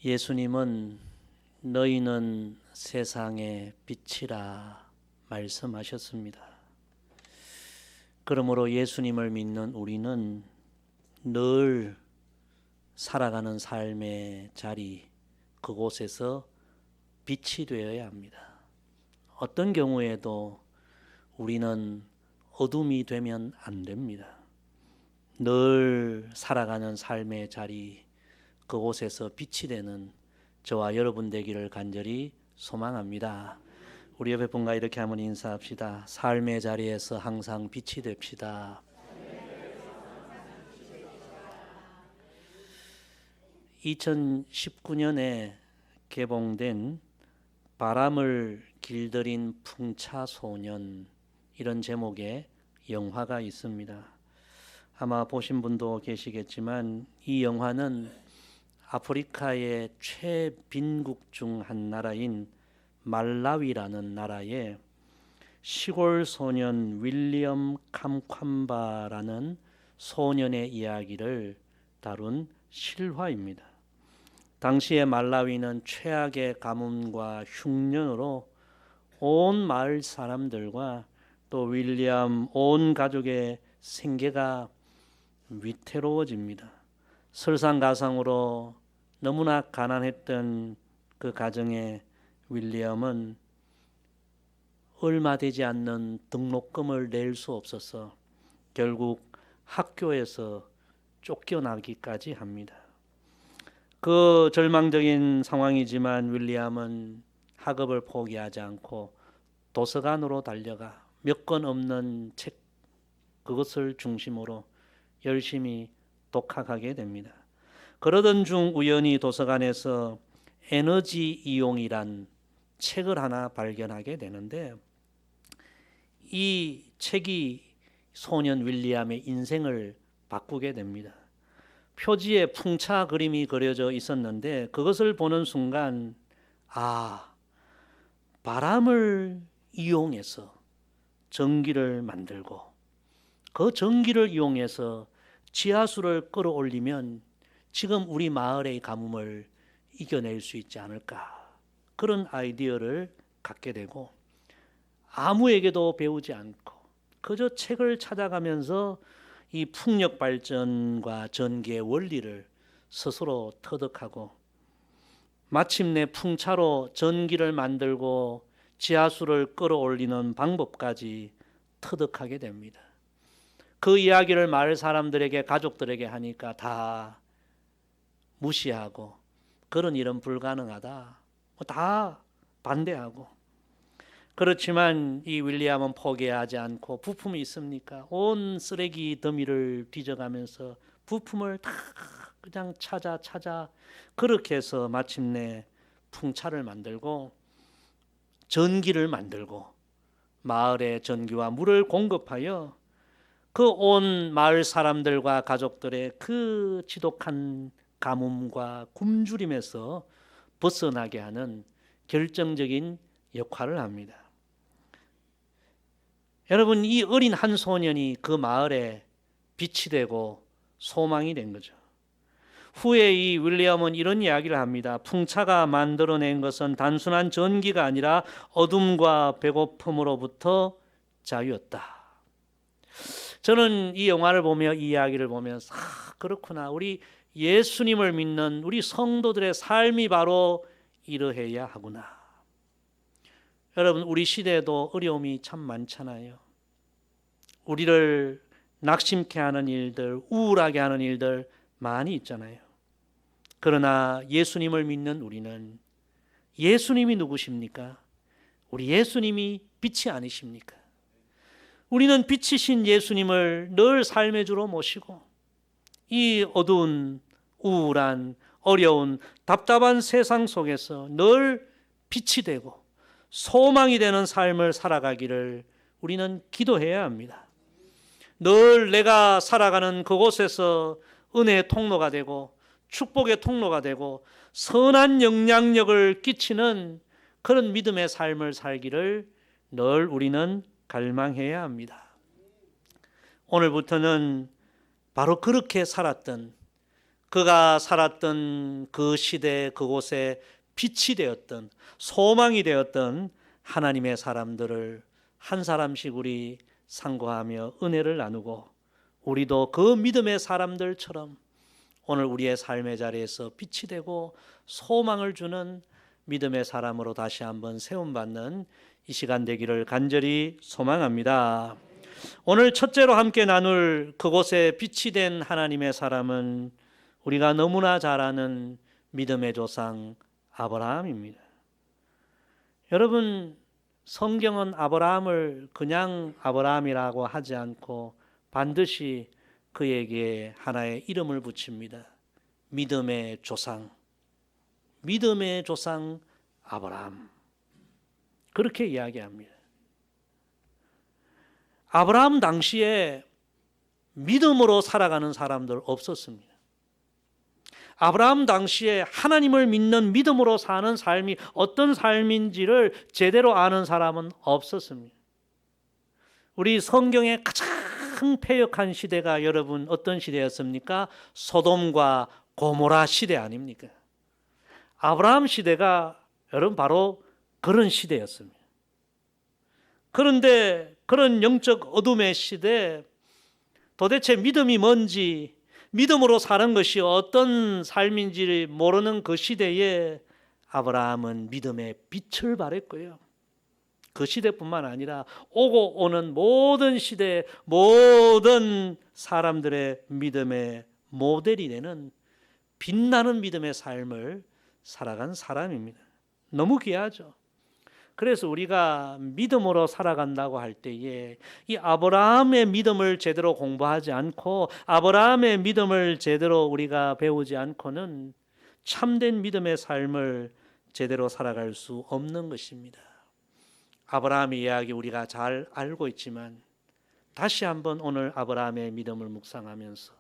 예수님은 너희는 세상의 빛이라 말씀하셨습니다. 그러므로 예수님을 믿는 우리는 늘 살아가는 삶의 자리, 그곳에서 빛이 되어야 합니다. 어떤 경우에도 우리는 어둠이 되면 안 됩니다. 늘 살아가는 삶의 자리, 그곳에서 빛이 되는 저와 여러분 되기를 간절히 소망합니다. 우리 옆에 분과 이렇게 한번 인사합시다. 삶의 자리에서 항상 빛이 됩시다. 2019년에 개봉된 바람을 길들인 풍차소년, 이런 제목의 영화가 있습니다. 아마 보신 분도 계시겠지만 이 영화는 아프리카의 최빈국 중 한 나라인 말라위라는 나라의 시골 소년 윌리엄 캄캄바라는 소년의 이야기를 다룬 실화입니다. 당시의 말라위는 최악의 가뭄과 흉년으로 온 마을 사람들과 또 윌리엄 온 가족의 생계가 위태로워집니다. 설상가상으로 너무나 가난했던 그 가정의 윌리엄은 얼마 되지 않는 등록금을 낼 수 없어서 결국 학교에서 쫓겨나기까지 합니다. 그 절망적인 상황이지만 윌리엄은 학업을 포기하지 않고 도서관으로 달려가 몇 권 없는 책, 그것을 중심으로 열심히 독학하게 됩니다. 그러던 중 우연히 도서관에서 에너지 이용이란 책을 하나 발견하게 되는데, 이 책이 소년 윌리엄의 인생을 바꾸게 됩니다. 표지에 풍차 그림이 그려져 있었는데 그것을 보는 순간 바람을 이용해서 전기를 만들고 그 전기를 이용해서 지하수를 끌어올리면 지금 우리 마을의 가뭄을 이겨낼 수 있지 않을까, 그런 아이디어를 갖게 되고 아무에게도 배우지 않고 그저 책을 찾아가면서 이 풍력 발전과 전기의 원리를 스스로 터득하고 마침내 풍차로 전기를 만들고 지하수를 끌어올리는 방법까지 터득하게 됩니다. 그 이야기를 마을 사람들에게, 가족들에게 하니까 다 무시하고 그런 일은 불가능하다, 다 반대하고. 그렇지만 이 윌리엄은 포기하지 않고, 부품이 있습니까? 온 쓰레기 더미를 뒤져가면서 부품을 다 그냥 찾아 그렇게 해서 마침내 풍차를 만들고 전기를 만들고 마을에 전기와 물을 공급하여 그 온 마을 사람들과 가족들의 그 지독한 가뭄과 굶주림에서 벗어나게 하는 결정적인 역할을 합니다. 여러분, 이 어린 한 소년이 그 마을에 빛이 되고 소망이 된 거죠. 후에 이 윌리엄은 이런 이야기를 합니다. 풍차가 만들어낸 것은 단순한 전기가 아니라 어둠과 배고픔으로부터 자유였다. 저는 이 영화를 보며, 이 이야기를 보면서 그렇구나, 우리 예수님을 믿는 우리 성도들의 삶이 바로 이러해야 하구나. 여러분, 우리 시대에도 어려움이 참 많잖아요. 우리를 낙심케 하는 일들, 우울하게 하는 일들 많이 있잖아요. 그러나 예수님을 믿는 우리는, 예수님이 누구십니까? 우리 예수님이 빛이 아니십니까? 우리는 빛이신 예수님을 늘 삶의 주로 모시고 이 어두운, 우울한, 어려운, 답답한 세상 속에서 늘 빛이 되고 소망이 되는 삶을 살아가기를 우리는 기도해야 합니다. 늘 내가 살아가는 그곳에서 은혜의 통로가 되고 축복의 통로가 되고 선한 영향력을 끼치는 그런 믿음의 삶을 살기를 늘 우리는 갈망해야 합니다. 오늘부터는 바로 그렇게 살았던 그가 살았던 그 시대 그곳에 빛이 되었던, 소망이 되었던 하나님의 사람들을 한 사람씩 우리 상고하며 은혜를 나누고, 우리도 그 믿음의 사람들처럼 오늘 우리의 삶의 자리에서 빛이 되고 소망을 주는 믿음의 사람으로 다시 한번 세움받는 이 시간 되기를 간절히 소망합니다. 오늘 첫째로 함께 나눌 그곳에 빛이 된 하나님의 사람은 우리가 너무나 잘 아는 믿음의 조상 아브라함입니다. 여러분, 성경은 아브라함을 그냥 아브라함이라고 하지 않고 반드시 그에게 하나의 이름을 붙입니다. 믿음의 조상, 믿음의 조상 아브라함, 그렇게 이야기합니다. 아브라함 당시에 믿음으로 살아가는 사람들 없었습니다. 아브라함 당시에 하나님을 믿는 믿음으로 사는 삶이 어떤 삶인지를 제대로 아는 사람은 없었습니다. 우리 성경의 가장 패역한 시대가 여러분 어떤 시대였습니까? 소돔과 고모라 시대 아닙니까? 아브라함 시대가 여러분 바로 그런 시대였습니다. 그런데 그런 영적 어둠의 시대, 도대체 믿음이 뭔지, 믿음으로 사는 것이 어떤 삶인지 모르는 그 시대에 아브라함은 믿음의 빛을 발했고요. 그 시대뿐만 아니라 오고 오는 모든 시대, 모든 사람들의 믿음의 모델이 되는 빛나는 믿음의 삶을 살아간 사람입니다. 너무 귀하죠. 그래서 우리가 믿음으로 살아간다고 할 때에 이 아브라함의 믿음을 제대로 공부하지 않고 아브라함의 믿음을 제대로 우리가 배우지 않고는 참된 믿음의 삶을 제대로 살아갈 수 없는 것입니다. 아브라함의 이야기 우리가 잘 알고 있지만 다시 한번 오늘 아브라함의 믿음을 묵상하면서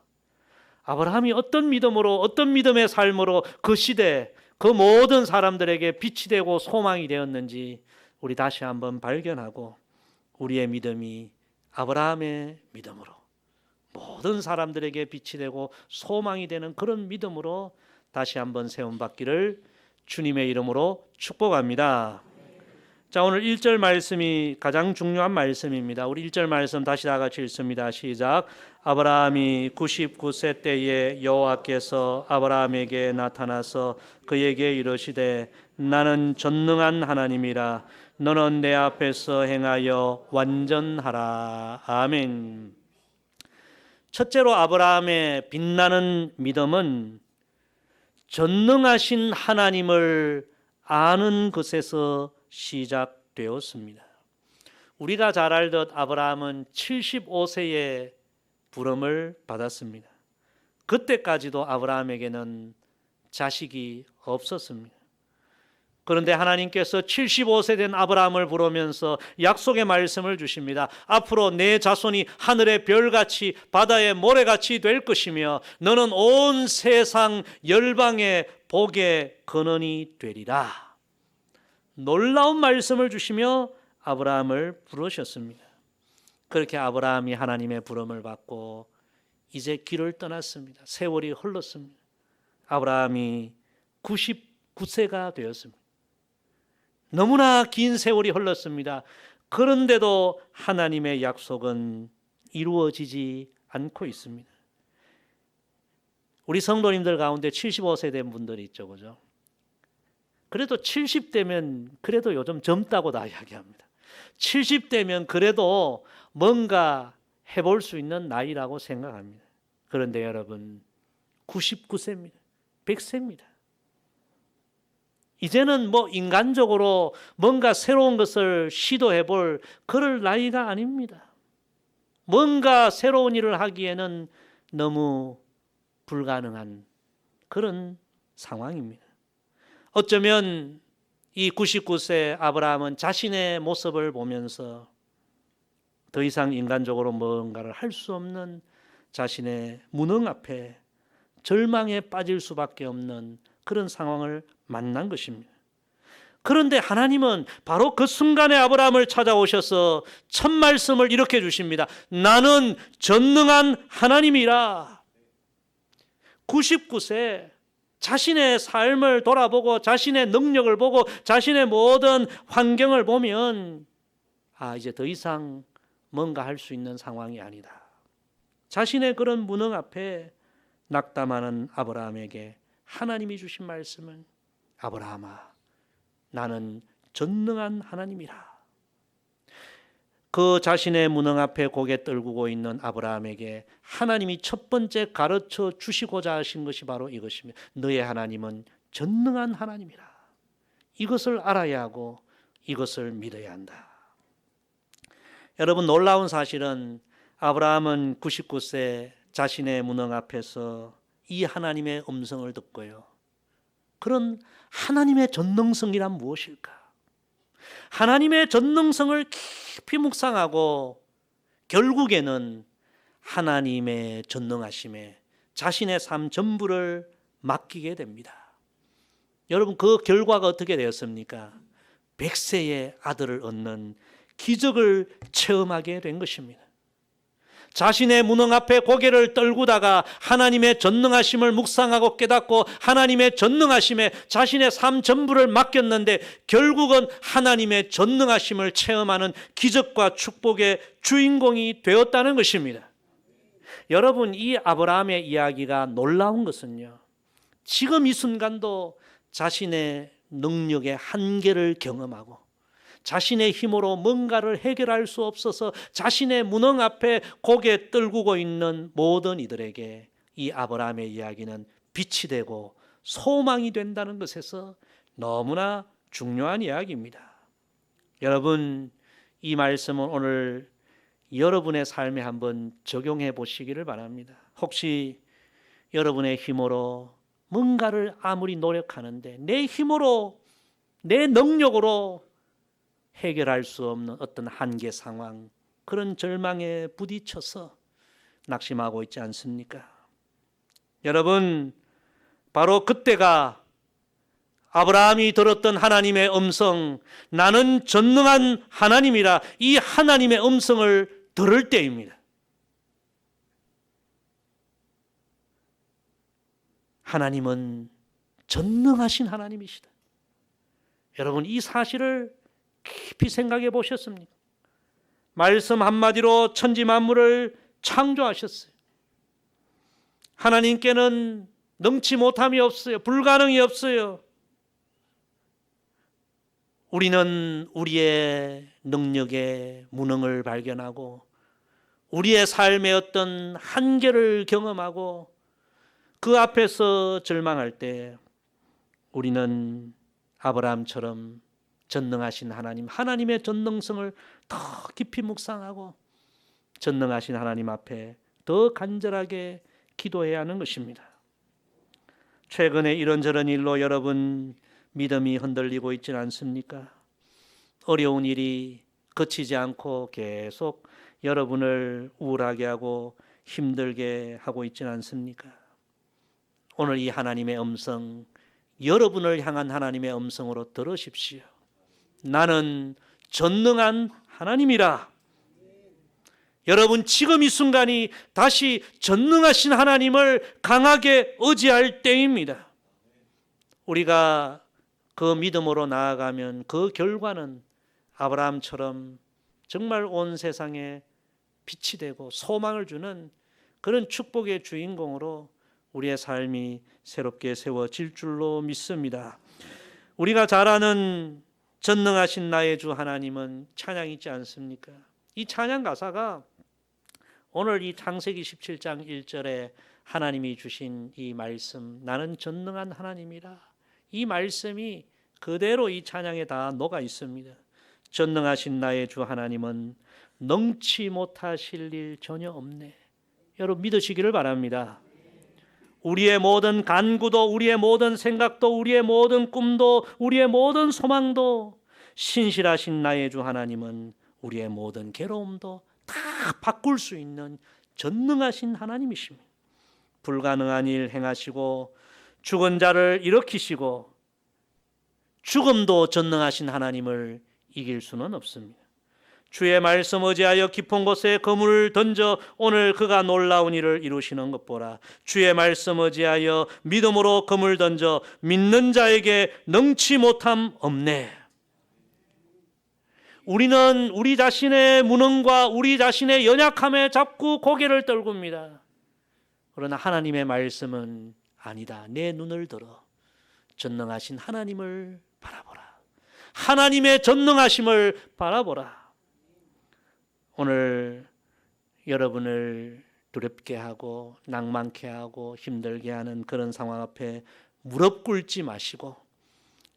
아브라함이 어떤 믿음으로, 어떤 믿음의 삶으로 그 시대, 그 모든 사람들에게 빛이 되고 소망이 되었는지 우리 다시 한번 발견하고 우리의 믿음이 아브라함의 믿음으로 모든 사람들에게 빛이 되고 소망이 되는 그런 믿음으로 다시 한번 세움받기를 주님의 이름으로 축복합니다. 자, 오늘 1절 말씀이 가장 중요한 말씀입니다. 우리 1절 말씀 다시 다 같이 읽습니다. 시작. 아브라함이 99세 때에 여호와께서 아브라함에게 나타나서 그에게 이르시되 나는 전능한 하나님이라 너는 내 앞에서 행하여 완전하라. 아멘. 첫째로 아브라함의 빛나는 믿음은 전능하신 하나님을 아는 것에서 시작되었습니다. 우리가 잘 알듯 아브라함은 75세에 부름을 받았습니다. 그때까지도 아브라함에게는 자식이 없었습니다. 그런데 하나님께서 75세 된 아브라함을 부르면서 약속의 말씀을 주십니다. 앞으로 내 자손이 하늘의 별같이 바다의 모래같이 될 것이며 너는 온 세상 열방의 복의 근원이 되리라. 놀라운 말씀을 주시며 아브라함을 부르셨습니다. 그렇게 아브라함이 하나님의 부름을 받고 이제 길을 떠났습니다. 세월이 흘렀습니다. 아브라함이 99세가 되었습니다. 너무나 긴 세월이 흘렀습니다. 그런데도 하나님의 약속은 이루어지지 않고 있습니다. 우리 성도님들 가운데 75세 된 분들이 있죠, 그죠? 그래도 70대면 그래도 요즘 젊다고 다 이야기합니다. 70대면 그래도 뭔가 해볼 수 있는 나이라고 생각합니다. 그런데 여러분 99세입니다. 100세입니다. 이제는 뭐 인간적으로 뭔가 새로운 것을 시도해 볼 그럴 나이가 아닙니다. 뭔가 새로운 일을 하기에는 너무 불가능한 그런 상황입니다. 어쩌면 이 99세 아브라함은 자신의 모습을 보면서 더 이상 인간적으로 뭔가를 할 수 없는 자신의 무능 앞에 절망에 빠질 수밖에 없는 그런 상황을 만난 것입니다. 그런데 하나님은 바로 그 순간에 아브라함을 찾아오셔서 첫 말씀을 이렇게 주십니다. 나는 전능한 하나님이라. 99세 자신의 삶을 돌아보고 자신의 능력을 보고 자신의 모든 환경을 보면 이제 더 이상 뭔가 할 수 있는 상황이 아니다. 자신의 그런 무능 앞에 낙담하는 아브라함에게 하나님이 주신 말씀은 아브라함아, 나는 전능한 하나님이라. 그 자신의 무능 앞에 고개 떨구고 있는 아브라함에게 하나님이 첫 번째 가르쳐 주시고자 하신 것이 바로 이것입니다. 너의 하나님은 전능한 하나님이라. 이것을 알아야 하고 이것을 믿어야 한다. 여러분, 놀라운 사실은 아브라함은 99세 자신의 무능 앞에서 이 하나님의 음성을 듣고요. 그런 하나님의 전능성이란 무엇일까? 하나님의 전능성을 깊이 묵상하고 결국에는 하나님의 전능하심에 자신의 삶 전부를 맡기게 됩니다. 여러분, 그 결과가 어떻게 되었습니까? 100세의 아들을 얻는 기적을 체험하게 된 것입니다. 자신의 무능 앞에 고개를 떨구다가 하나님의 전능하심을 묵상하고 깨닫고 하나님의 전능하심에 자신의 삶 전부를 맡겼는데 결국은 하나님의 전능하심을 체험하는 기적과 축복의 주인공이 되었다는 것입니다. 여러분, 이 아브라함의 이야기가 놀라운 것은요, 지금 이 순간도 자신의 능력의 한계를 경험하고 자신의 힘으로 뭔가를 해결할 수 없어서 자신의 무능 앞에 고개 떨구고 있는 모든 이들에게 이 아브라함의 이야기는 빛이 되고 소망이 된다는 것에서 너무나 중요한 이야기입니다. 여러분, 이 말씀은 오늘 여러분의 삶에 한번 적용해 보시기를 바랍니다. 혹시 여러분의 힘으로 뭔가를 아무리 노력하는데 내 힘으로, 내 능력으로 해결할 수 없는 어떤 한계 상황, 그런 절망에 부딪혀서 낙심하고 있지 않습니까? 여러분, 바로 그때가 아브라함이 들었던 하나님의 음성, 나는 전능한 하나님이라, 이 하나님의 음성을 들을 때입니다. 하나님은 전능하신 하나님이시다. 여러분, 이 사실을 깊이 생각해 보셨습니까? 말씀 한마디로 천지 만물을 창조하셨어요. 하나님께는 능치 못함이 없어요. 불가능이 없어요. 우리는 우리의 능력의 무능을 발견하고 우리의 삶의 어떤 한계를 경험하고 그 앞에서 절망할 때 우리는 아브라함처럼 전능하신 하나님, 하나님의 전능성을 더 깊이 묵상하고 전능하신 하나님 앞에 더 간절하게 기도해야 하는 것입니다. 최근에 이런저런 일로 여러분 믿음이 흔들리고 있지는 않습니까? 어려운 일이 그치지 않고 계속 여러분을 우울하게 하고 힘들게 하고 있지는 않습니까? 오늘 이 하나님의 음성, 여러분을 향한 하나님의 음성으로 들으십시오. 나는 전능한 하나님이라. 여러분, 지금 이 순간이 다시 전능하신 하나님을 강하게 의지할 때입니다. 우리가 그 믿음으로 나아가면 그 결과는 아브라함처럼 정말 온 세상에 빛이 되고 소망을 주는 그런 축복의 주인공으로 우리의 삶이 새롭게 세워질 줄로 믿습니다. 우리가 잘 아는 전능하신 나의 주 하나님은 찬양 있지 않습니까? 이 찬양 가사가 오늘 이 창세기 17장 1절에 하나님이 주신 이 말씀, 나는 전능한 하나님이라, 이 말씀이 그대로 이 찬양에 다 녹아 있습니다. 전능하신 나의 주 하나님은 능치 못하실 일 전혀 없네. 여러분 믿으시기를 바랍니다. 우리의 모든 간구도, 우리의 모든 생각도, 우리의 모든 꿈도, 우리의 모든 소망도 신실하신 나의 주 하나님은 우리의 모든 괴로움도 다 바꿀 수 있는 전능하신 하나님이십니다. 불가능한 일 행하시고 죽은 자를 일으키시고 죽음도 전능하신 하나님을 이길 수는 없습니다. 주의 말씀 의지하여 깊은 곳에 그물을 던져 오늘 그가 놀라운 일을 이루시는 것 보라. 주의 말씀 의지하여 믿음으로 그물 던져 믿는 자에게 능치 못함 없네. 우리는 우리 자신의 무능과 우리 자신의 연약함에 자꾸 고개를 떨굽니다. 그러나 하나님의 말씀은 아니다. 내 눈을 들어 전능하신 하나님을 바라보라. 하나님의 전능하심을 바라보라. 오늘 여러분을 두렵게 하고 낭만케 하고 힘들게 하는 그런 상황 앞에 무릎 꿇지 마시고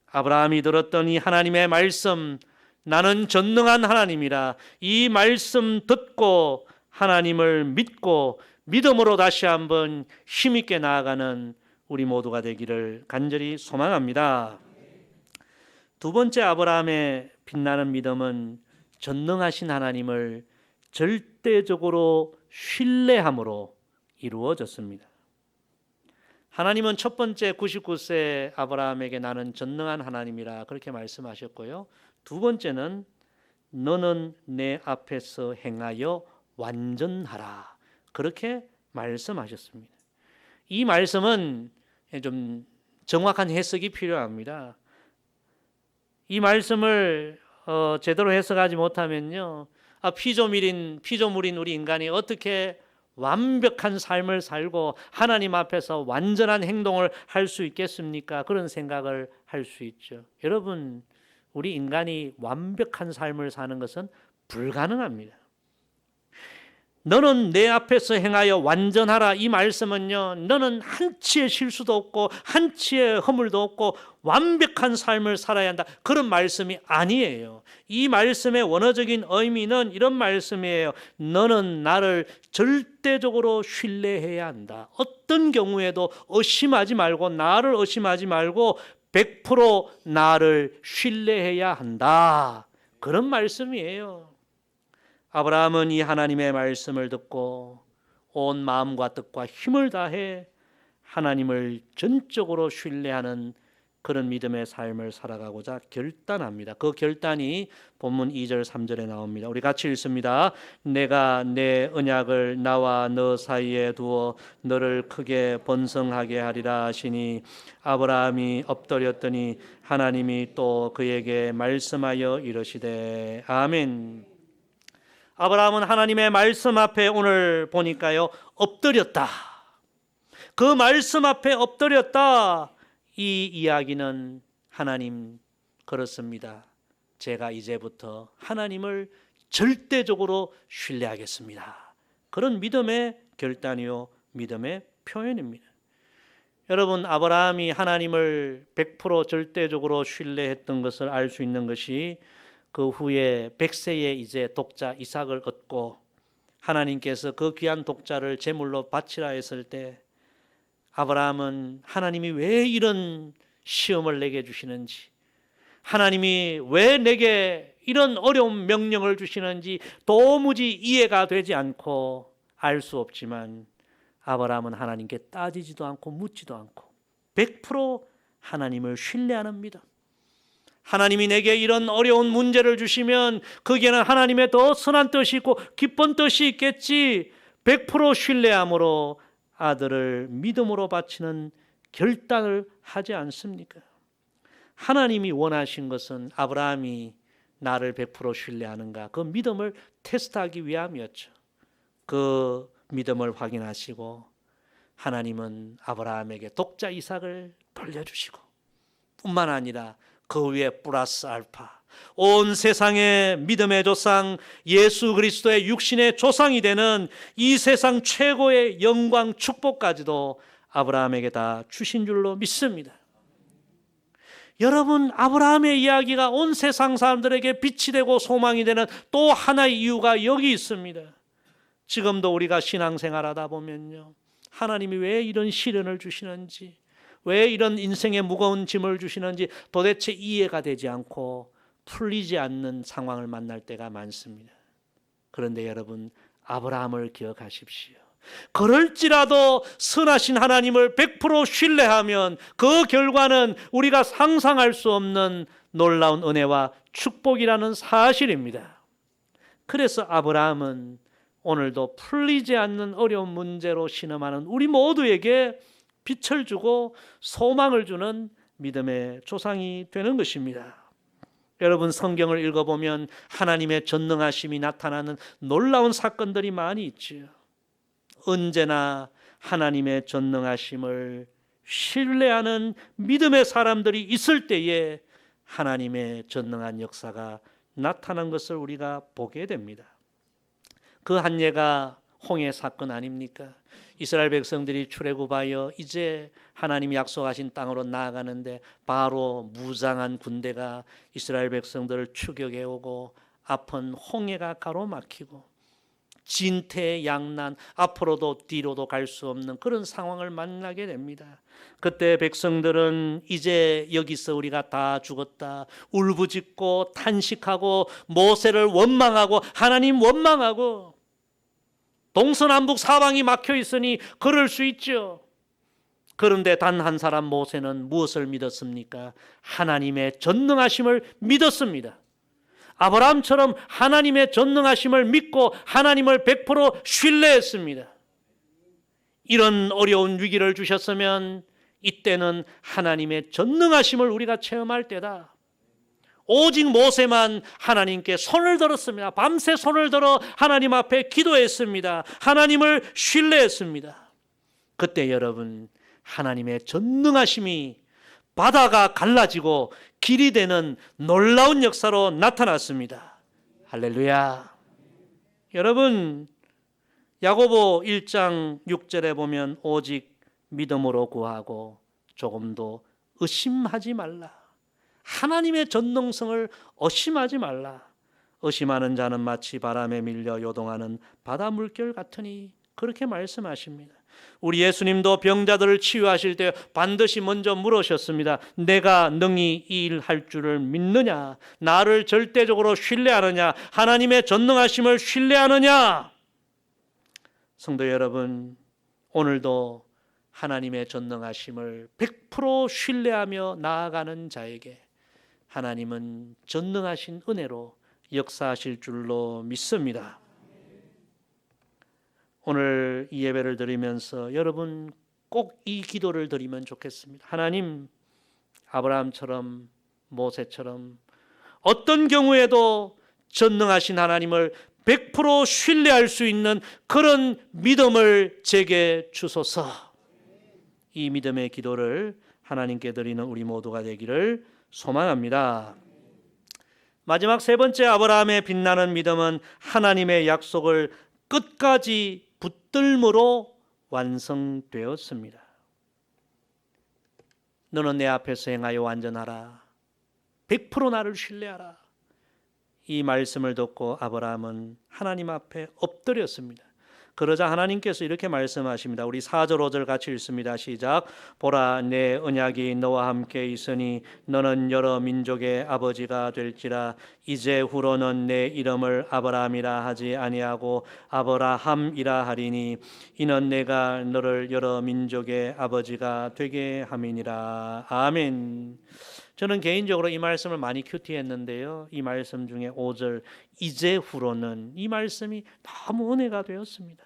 아브라함이 들었던 이 하나님의 말씀, 나는 전능한 하나님이라, 이 말씀 듣고 하나님을 믿고 믿음으로 다시 한번 힘있게 나아가는 우리 모두가 되기를 간절히 소망합니다. 두 번째 아브라함의 빛나는 믿음은 전능하신 하나님을 절대적으로 신뢰함으로 이루어졌습니다. 하나님은 첫 번째 99세 아브라함에게 나는 전능한 하나님이라 그렇게 말씀하셨고요. 두 번째는 너는 내 앞에서 행하여 완전하라 그렇게 말씀하셨습니다. 이 말씀은 좀 정확한 해석이 필요합니다. 이 말씀을 제대로 해석하지 못하면요, 피조물인 우리 인간이 어떻게 완벽한 삶을 살고 하나님 앞에서 완전한 행동을 할 수 있겠습니까? 그런 생각을 할 수 있죠. 여러분, 우리 인간이 완벽한 삶을 사는 것은 불가능합니다. 너는 내 앞에서 행하여 완전하라. 이 말씀은요, 너는 한치의 실수도 없고 한치의 허물도 없고 완벽한 삶을 살아야 한다, 그런 말씀이 아니에요. 이 말씀의 원어적인 의미는 이런 말씀이에요. 너는 나를 절대적으로 신뢰해야 한다. 어떤 경우에도 의심하지 말고, 나를 의심하지 말고 100% 나를 신뢰해야 한다, 그런 말씀이에요. 아브라함은 이 하나님의 말씀을 듣고 온 마음과 뜻과 힘을 다해 하나님을 전적으로 신뢰하는 그런 믿음의 삶을 살아가고자 결단합니다. 그 결단이 본문 2절 3절에 나옵니다. 우리 같이 읽습니다. 내가 내 언약을 나와 너 사이에 두어 너를 크게 번성하게 하리라 하시니 아브라함이 엎드렸더니 하나님이 또 그에게 말씀하여 이르시되. 아멘. 아브라함은 하나님의 말씀 앞에 오늘 보니까요, 엎드렸다. 그 말씀 앞에 엎드렸다. 이 이야기는 하나님, 그렇습니다. 제가 이제부터 하나님을 절대적으로 신뢰하겠습니다. 그런 믿음의 결단이요, 믿음의 표현입니다. 여러분, 아브라함이 하나님을 100% 절대적으로 신뢰했던 것을 알 수 있는 것이 그 후에 100세에 이제 독자 이삭을 얻고 하나님께서 그 귀한 독자를 제물로 바치라 했을 때 아브라함은 하나님이 왜 이런 시험을 내게 주시는지, 하나님이 왜 내게 이런 어려운 명령을 주시는지 도무지 이해가 되지 않고 알 수 없지만 아브라함은 하나님께 따지지도 않고 묻지도 않고 100% 하나님을 신뢰하는 믿음. 하나님이 내게 이런 어려운 문제를 주시면 거기에는 하나님의 더 선한 뜻이 있고 기쁜 뜻이 있겠지, 100% 신뢰함으로 아들을 믿음으로 바치는 결단을 하지 않습니까? 하나님이 원하신 것은 아브라함이 나를 100% 신뢰하는가, 그 믿음을 테스트하기 위함이었죠. 그 믿음을 확인하시고 하나님은 아브라함에게 독자 이삭을 돌려주시고 뿐만 아니라 그 위에 플러스 알파 온 세상의 믿음의 조상 예수 그리스도의 육신의 조상이 되는 이 세상 최고의 영광 축복까지도 아브라함에게 다 주신 줄로 믿습니다. 여러분, 아브라함의 이야기가 온 세상 사람들에게 빛이 되고 소망이 되는 또 하나의 이유가 여기 있습니다. 지금도 우리가 신앙생활하다 보면요, 하나님이 왜 이런 시련을 주시는지, 왜 이런 인생의 무거운 짐을 주시는지 도대체 이해가 되지 않고 풀리지 않는 상황을 만날 때가 많습니다. 그런데 여러분, 아브라함을 기억하십시오. 그럴지라도 선하신 하나님을 100% 신뢰하면 그 결과는 우리가 상상할 수 없는 놀라운 은혜와 축복이라는 사실입니다. 그래서 아브라함은 오늘도 풀리지 않는 어려운 문제로 신음하는 우리 모두에게 빛을 주고 소망을 주는 믿음의 조상이 되는 것입니다. 여러분, 성경을 읽어보면 하나님의 전능하심이 나타나는 놀라운 사건들이 많이 있지요. 언제나 하나님의 전능하심을 신뢰하는 믿음의 사람들이 있을 때에 하나님의 전능한 역사가 나타난 것을 우리가 보게 됩니다. 그 한 예가 홍해 사건 아닙니까? 이스라엘 백성들이 출애굽하여 이제 하나님이 약속하신 땅으로 나아가는데 바로 무장한 군대가 이스라엘 백성들을 추격해 오고 앞은 홍해가 가로막히고 진퇴양난, 앞으로도 뒤로도 갈 수 없는 그런 상황을 만나게 됩니다. 그때 백성들은 이제 여기서 우리가 다 죽었다 울부짖고 탄식하고 모세를 원망하고 하나님 원망하고, 동서남북 사방이 막혀 있으니 그럴 수 있죠. 그런데 단 한 사람 모세는 무엇을 믿었습니까? 하나님의 전능하심을 믿었습니다. 아브라함처럼 하나님의 전능하심을 믿고 하나님을 100% 신뢰했습니다. 이런 어려운 위기를 주셨으면 이때는 하나님의 전능하심을 우리가 체험할 때다. 오직 모세만 하나님께 손을 들었습니다. 밤새 손을 들어 하나님 앞에 기도했습니다. 하나님을 신뢰했습니다. 그때 여러분, 하나님의 전능하심이 바다가 갈라지고 길이 되는 놀라운 역사로 나타났습니다. 할렐루야. 여러분, 야고보 1장 6절에 보면 오직 믿음으로 구하고 조금도 의심하지 말라. 하나님의 전능성을 의심하지 말라. 의심하는 자는 마치 바람에 밀려 요동하는 바다 물결 같으니, 그렇게 말씀하십니다. 우리 예수님도 병자들을 치유하실 때 반드시 먼저 물으셨습니다. 내가 능히 이 일 할 줄을 믿느냐? 나를 절대적으로 신뢰하느냐? 하나님의 전능하심을 신뢰하느냐? 성도 여러분, 오늘도 하나님의 전능하심을 100% 신뢰하며 나아가는 자에게 하나님은 전능하신 은혜로 역사하실 줄로 믿습니다. 오늘 이 예배를 드리면서 여러분 꼭 이 기도를 드리면 좋겠습니다. 하나님, 아브라함처럼 모세처럼 어떤 경우에도 전능하신 하나님을 100% 신뢰할 수 있는 그런 믿음을 제게 주소서. 이 믿음의 기도를 하나님께 드리는 우리 모두가 되기를 소망합니다. 마지막 세 번째, 아브라함의 빛나는 믿음은 하나님의 약속을 끝까지 붙들므로 완성되었습니다. 너는 내 앞에서 행하여 완전하라. 100% 나를 신뢰하라. 이 말씀을 듣고 아브라함은 하나님 앞에 엎드렸습니다. 그러자 하나님께서 이렇게 말씀하십니다. 우리 4절 5절 같이 읽습니다. 시작. 보라, 내 언약이 너와 함께 있으니 너는 여러 민족의 아버지가 될지라. 이제 후로는 내 이름을 아브라함이라 하지 아니하고 아브라함이라 하리니 이는 내가 너를 여러 민족의 아버지가 되게 함이니라. 아멘. 저는 개인적으로 이 말씀을 많이 큐티했는데요, 이 말씀 중에 5절 이제 후로는, 이 말씀이 너무 은혜가 되었습니다.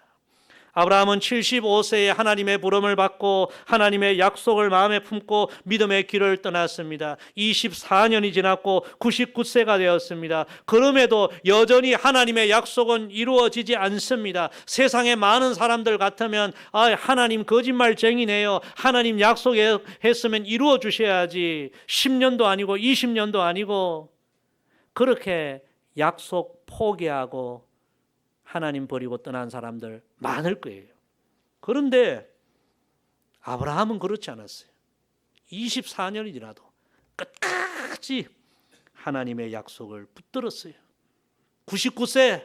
아브라함은 75세에 하나님의 부름을 받고 하나님의 약속을 마음에 품고 믿음의 길을 떠났습니다. 24년이 지났고 99세가 되었습니다. 그럼에도 여전히 하나님의 약속은 이루어지지 않습니다. 세상에 많은 사람들 같으면 하나님 거짓말쟁이네요. 하나님 약속했으면 이루어 주셔야지. 10년도 아니고 20년도 아니고 그렇게 약속 포기하고 하나님 버리고 떠난 사람들 많을 거예요. 그런데 아브라함은 그렇지 않았어요. 24년이 지나도 끝까지 하나님의 약속을 붙들었어요. 99세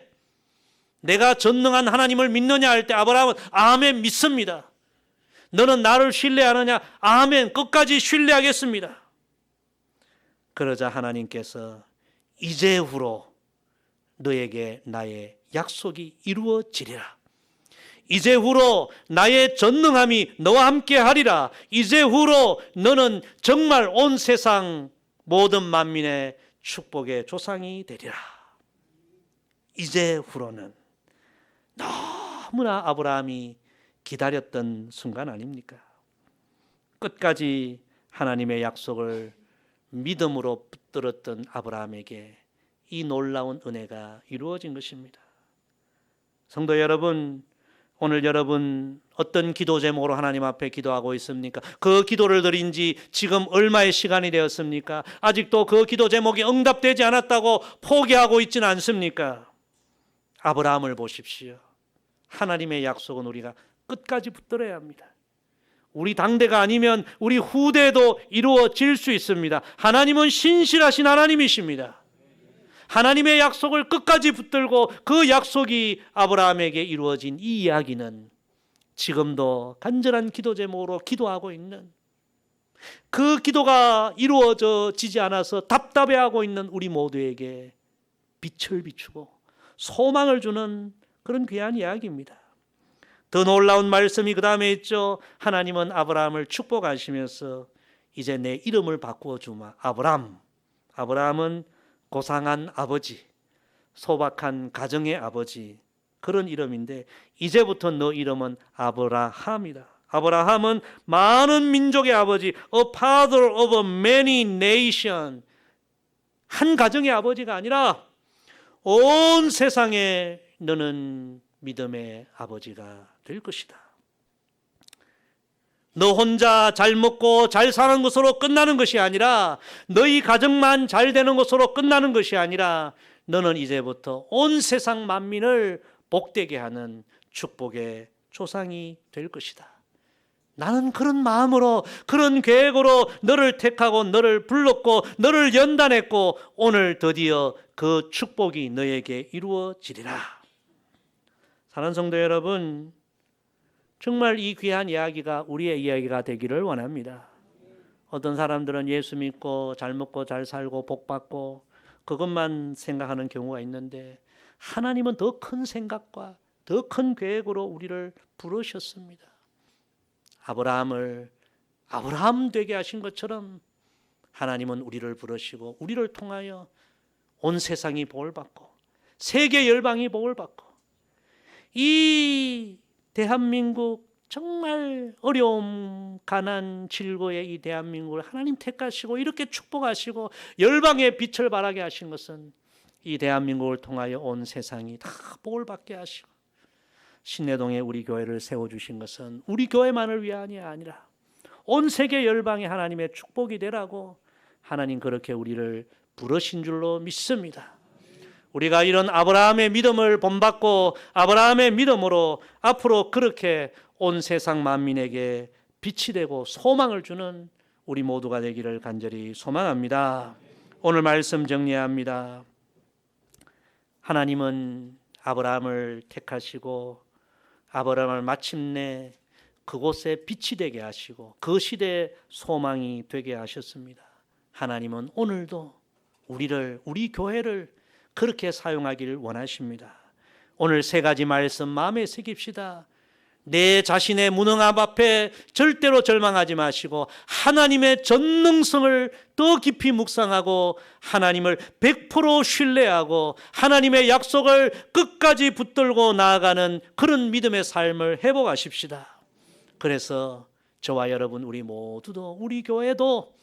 내가 전능한 하나님을 믿느냐 할 때 아브라함은 아멘 믿습니다. 너는 나를 신뢰하느냐? 아멘 끝까지 신뢰하겠습니다. 그러자 하나님께서 이제 후로 너에게 나의 약속이 이루어지리라. 이제 후로 나의 전능함이 너와 함께 하리라. 이제 후로 너는 정말 온 세상 모든 만민의 축복의 조상이 되리라. 이제후로는 너무나 아브라함이 기다렸던 순간 아닙니까? 끝까지 하나님의 약속을 믿음으로 붙들었던 아브라함에게 이 놀라운 은혜가 이루어진 것입니다. 성도 여러분, 오늘 여러분 어떤 기도 제목으로 하나님 앞에 기도하고 있습니까? 그 기도를 드린 지 지금 얼마의 시간이 되었습니까? 아직도 그 기도 제목이 응답되지 않았다고 포기하고 있지는 않습니까? 아브라함을 보십시오. 하나님의 약속은 우리가 끝까지 붙들어야 합니다. 우리 당대가 아니면 우리 후대도 이루어질 수 있습니다. 하나님은 신실하신 하나님이십니다. 하나님의 약속을 끝까지 붙들고 그 약속이 아브라함에게 이루어진 이 이야기는 지금도 간절한 기도 제목으로 기도하고 있는, 그 기도가 이루어지지 않아서 답답해하고 있는 우리 모두에게 빛을 비추고 소망을 주는 그런 귀한 이야기입니다. 더 놀라운 말씀이 그 다음에 있죠. 하나님은 아브라함을 축복하시면서 이제 내 이름을 바꾸어 주마. 아브람. 아브라함은 고상한 아버지, 소박한 가정의 아버지, 그런 이름인데 이제부터 너 이름은 아브라함이다. 아브라함은 많은 민족의 아버지, a father of many nations. 한 가정의 아버지가 아니라 온 세상에 너는 믿음의 아버지가 될 것이다. 너 혼자 잘 먹고 잘 사는 것으로 끝나는 것이 아니라, 너희 가정만 잘 되는 것으로 끝나는 것이 아니라, 너는 이제부터 온 세상 만민을 복되게 하는 축복의 조상이 될 것이다. 나는 그런 마음으로, 그런 계획으로 너를 택하고 너를 불렀고 너를 연단했고 오늘 드디어 그 축복이 너에게 이루어지리라. 사랑하는 성도 여러분, 정말 이 귀한 이야기가 우리의 이야기가 되기를 원합니다. 어떤 사람들은 예수 믿고 잘 먹고 잘 살고 복 받고 그것만 생각하는 경우가 있는데, 하나님은 더 큰 생각과 더 큰 계획으로 우리를 부르셨습니다. 아브라함을 아브라함 되게 하신 것처럼 하나님은 우리를 부르시고 우리를 통하여 온 세상이 복을 받고 세계 열방이 복을 받고, 이 대한민국 정말 어려움, 가난, 질고의 이 대한민국을 하나님 택하시고 이렇게 축복하시고 열방의 빛을 발하게 하신 것은 이 대한민국을 통하여 온 세상이 다 복을 받게 하시고, 신내동에 우리 교회를 세워주신 것은 우리 교회만을 위한이 아니라 온 세계 열방에 하나님의 축복이 되라고 하나님 그렇게 우리를 부르신 줄로 믿습니다. 우리가 이런 아브라함의 믿음을 본받고 아브라함의 믿음으로 앞으로 그렇게 온 세상 만민에게 빛이 되고 소망을 주는 우리 모두가 되기를 간절히 소망합니다. 오늘 말씀 정리합니다. 하나님은 아브라함을 택하시고 아브라함을 마침내 그곳에 빛이 되게 하시고 그 시대의 소망이 되게 하셨습니다. 하나님은 오늘도 우리를, 우리 교회를 그렇게 사용하기를 원하십니다. 오늘 세 가지 말씀 마음에 새깁시다. 내 자신의 무능함 앞에 절대로 절망하지 마시고 하나님의 전능성을 더 깊이 묵상하고 하나님을 100% 신뢰하고 하나님의 약속을 끝까지 붙들고 나아가는 그런 믿음의 삶을 회복하십시다. 그래서 저와 여러분, 우리 모두도, 우리 교회도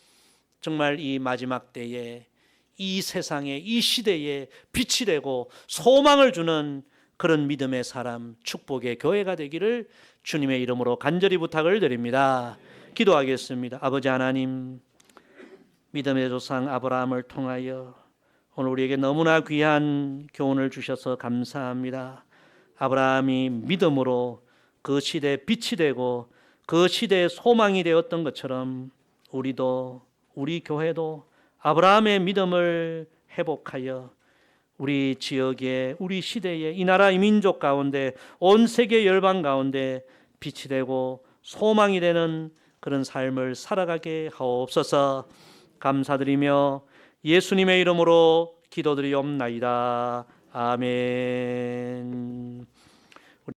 정말 이 마지막 때에 이 세상에, 이 시대에 빛이 되고 소망을 주는 그런 믿음의 사람, 축복의 교회가 되기를 주님의 이름으로 간절히 부탁을 드립니다. 기도하겠습니다. 아버지 하나님, 믿음의 조상 아브라함을 통하여 오늘 우리에게 너무나 귀한 교훈을 주셔서 감사합니다. 아브라함이 믿음으로 그 시대에 빛이 되고 그 시대의 소망이 되었던 것처럼 우리도, 우리 교회도 아브라함의 믿음을 회복하여 우리 지역에, 우리 시대에, 이 나라 이 민족 가운데, 온 세계 열방 가운데 빛이 되고 소망이 되는 그런 삶을 살아가게 하옵소서. 감사드리며 예수님의 이름으로 기도드리옵나이다. 아멘.